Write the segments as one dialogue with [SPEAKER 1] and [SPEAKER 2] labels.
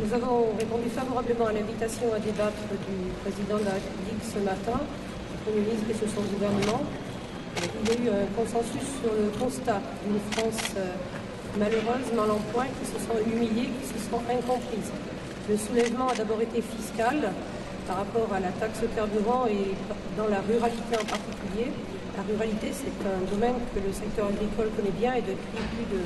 [SPEAKER 1] Nous avons répondu favorablement à l'invitation à débattre du président de la République ce matin, du Premier ministre et sur son gouvernement. Il y a eu un consensus sur le constat d'une France malheureuse, mal en point, qui se sent humiliée, qui se sent incomprise. Le soulèvement a d'abord été fiscal par rapport à la taxe carburant et dans la ruralité en particulier. La ruralité, c'est un domaine que le secteur agricole connaît bien et depuis plus de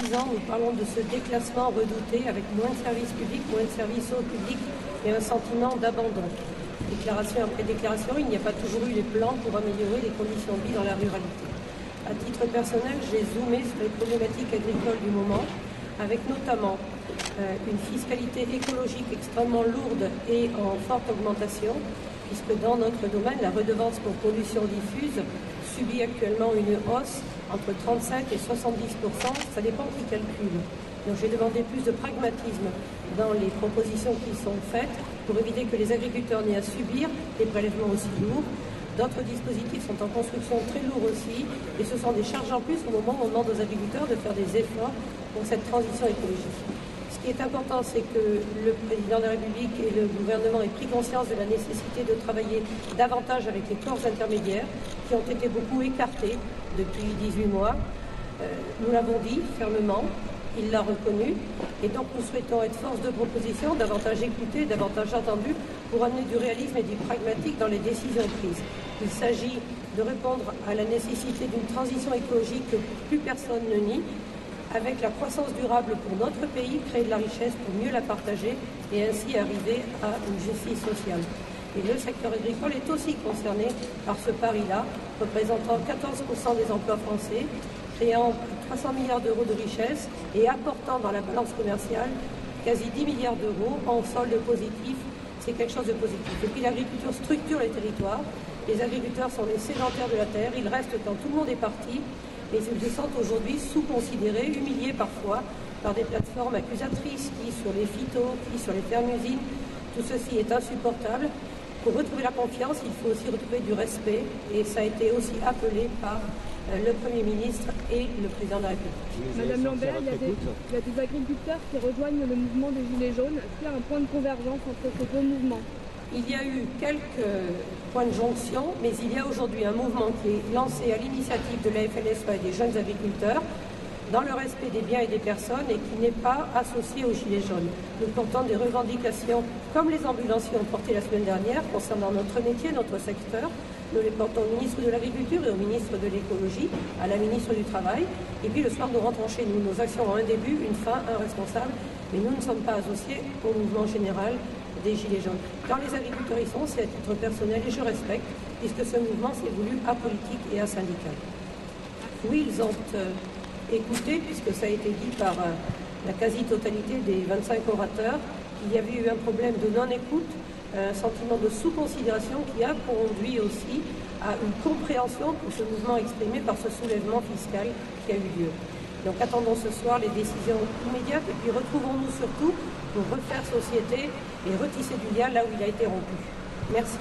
[SPEAKER 1] 10 ans, nous parlons de ce déclassement redouté avec moins de services publics, moins de services au public et un sentiment d'abandon. Déclaration après déclaration, il n'y a pas toujours eu les plans pour améliorer les conditions de vie dans la ruralité. À titre personnel, j'ai zoomé sur les problématiques agricoles du moment, avec notamment une fiscalité écologique extrêmement lourde et en forte augmentation, puisque dans notre domaine, la redevance pour pollution diffuse subit actuellement une hausse entre 35 et 70%, ça dépend qui calcule. Donc j'ai demandé plus de pragmatisme dans les propositions qui sont faites pour éviter que les agriculteurs n'aient à subir des prélèvements aussi lourds. D'autres dispositifs sont en construction très lourds aussi et ce sont des charges en plus au moment où on demande aux agriculteurs de faire des efforts pour cette transition écologique. Ce qui est important, c'est que le président de la République et le gouvernement aient pris conscience de la nécessité de travailler davantage avec les corps intermédiaires qui ont été beaucoup écartés depuis 18 mois. Nous l'avons dit fermement, il l'a reconnu et donc nous souhaitons être force de proposition, davantage écoutés, davantage entendus pour amener du réalisme et du pragmatique dans les décisions prises. Il s'agit de répondre à la nécessité d'une transition écologique que plus personne ne nie, avec la croissance durable pour notre pays, créer de la richesse pour mieux la partager et ainsi arriver à une justice sociale. Et le secteur agricole est aussi concerné par ce pari-là, représentant 14% des emplois français, créant 300 milliards d'euros de richesse et apportant dans la balance commerciale quasi 10 milliards d'euros en solde positif. C'est quelque chose de positif. Et puis l'agriculture structure les territoires. Les agriculteurs sont les sédentaires de la terre. Ils restent quand tout le monde est parti. Et ils se sentent aujourd'hui sous-considérés, humiliés parfois par des plateformes accusatrices qui sur les phytos, qui sur les fermes-usines. Tout ceci est insupportable. Pour retrouver la confiance, il faut aussi retrouver du respect. Et ça a été aussi appelé par le Premier ministre et le Président de la République.
[SPEAKER 2] Madame Lambert, il y a des agriculteurs qui rejoignent le mouvement des Gilets jaunes. Est-ce qu'il y a un point de convergence entre ces deux mouvements?
[SPEAKER 1] Il y a eu quelques points de jonction, mais il y a aujourd'hui un mouvement qui est lancé à l'initiative de la FNSEA et des jeunes agriculteurs dans le respect des biens et des personnes et qui n'est pas associé aux Gilets jaunes. Nous portons des revendications comme les ambulanciers ont porté la semaine dernière concernant notre métier, notre secteur. Nous les portons au ministre de l'Agriculture et au ministre de l'Écologie, à la ministre du Travail. Et puis le soir, nous rentrons chez nous. Nos actions ont un début, une fin, un responsable, mais nous ne sommes pas associés au mouvement général des Gilets jaunes. Quand les agriculteurs y sont, c'est à titre personnel et je respecte, puisque ce mouvement s'est voulu apolitique et asyndical. Oui, ils ont écouté, puisque ça a été dit par la quasi-totalité des 25 orateurs, qu'il y avait eu un problème de non-écoute, un sentiment de sous-considération qui a conduit aussi à une compréhension pour ce mouvement exprimé par ce soulèvement fiscal qui a eu lieu. Donc attendons ce soir les décisions immédiates et puis retrouvons-nous surtout pour refaire société et retisser du lien là où il a été rompu. Merci.